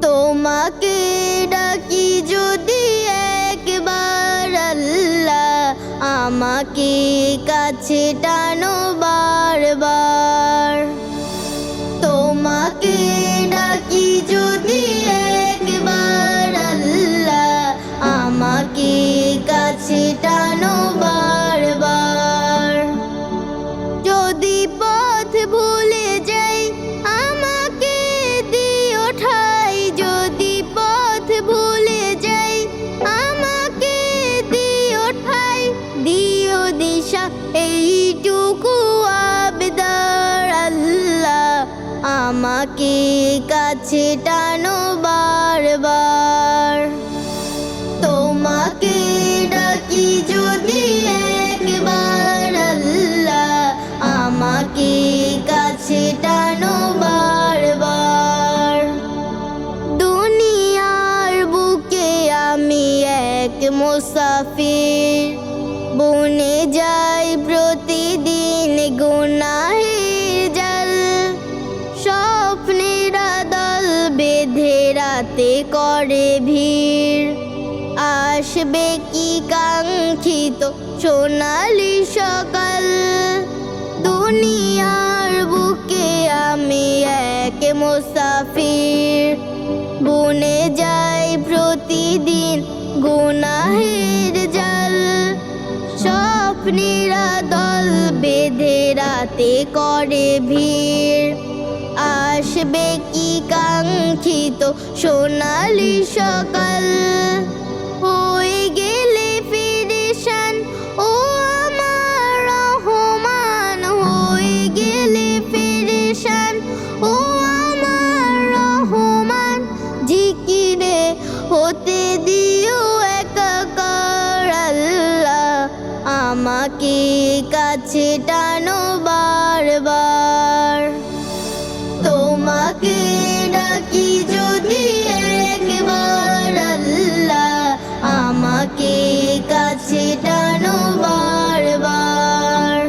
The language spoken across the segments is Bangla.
তোমাকে ডাকি যদি একবার আল্লাহ, আমাকে কাছে টানো বারবার। তোমাকে ডাকি যদি একবার আল্লাহ, আমাকে কাছে টানো বারবার। যদি পথ ভুলে যাই আমাকে দিও ঠাই, যদি পথ ভুলে যাই আমাকে দিও ঠাই, দিও দিশা এইটুকু আবেদন আল্লাহ, আমাকে কাছে টানো বারবার। তোমাকে ডাকি যদি একবার আল্লাহ, আমাকে কাছে টানো বারবার। দুনিয়ার বুকে আমি এক মুসাফির, বনে যাই প্রতিদিন গুনাহের জাল। স্বপ্নের দল বেঁধে রাতে করে ভিড়, আসবে কি কাঙ্ক্ষিত সোনালি সকাল। দুনিয়ার বুকে আমি এক মুসাফির, বনে যাই প্রতিদিন গুনাহের জাল। স্বপ্নের দল বেঁধে রাতে করে ভিড়, আসবে কি কাঙ্ক্ষিত সোনালি সকাল। হয়ে গেলে ফিরেশান ও আমার রহমান, হয়ে গেলে ফিরেশান ও আমার রহমান। জিকিরে হতে দিও একাকার আল্লাহ, আমাকে কাছে টানো বারবার। তোমাকে ডাকি যদি একবার আল্লাহ, আমাকে কাছে টানো বারবার।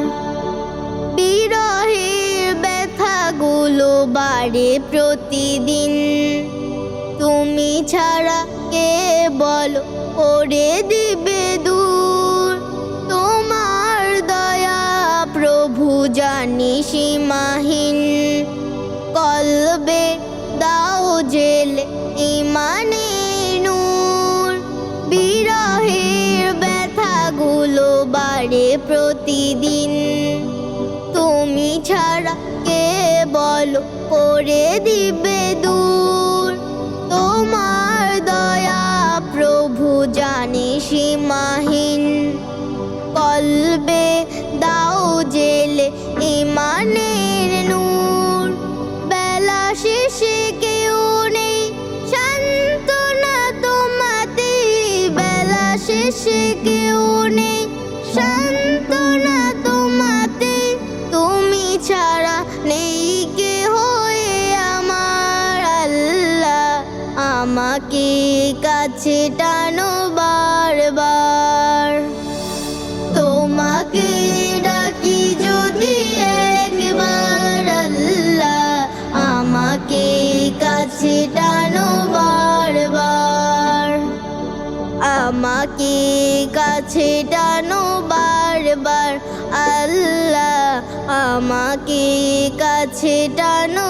বিরহের ব্যথাগুলো বাড়ে প্রতিদিন, তুমি ছাড়া কে বলো করে দিবে দূর। তোমার দয়া প্রভু জানি সীমাহীন, কলবে দাও জেলে ইমানের নূর। বিরহের ব্যথাগুলো বাড়ে প্রতিদিন, তুমি ছাড়া কে বলো করে দিবে দূর। তোমার দয়া প্রভু জানি সীমাহীন, কলবে দাও জেলে ইমানের নূর। বেলা শেষে কেউ নেই সান্ত্বনা তোমাতে, বেলা শেষে কেউ নেই সান্ত্বনা তোমাতে। তুমি ছাড়া নেই কে হয়ে আমার আল্লাহ, আমাকে কাছে টানো বারবার। তোমাকে ডাকি যদি একবার আল্লাহ, আমাকে কাছে টানো বারবার। আমাকে কাছে টানো বারবার আল্লাহ, আমাকে কাছে টানো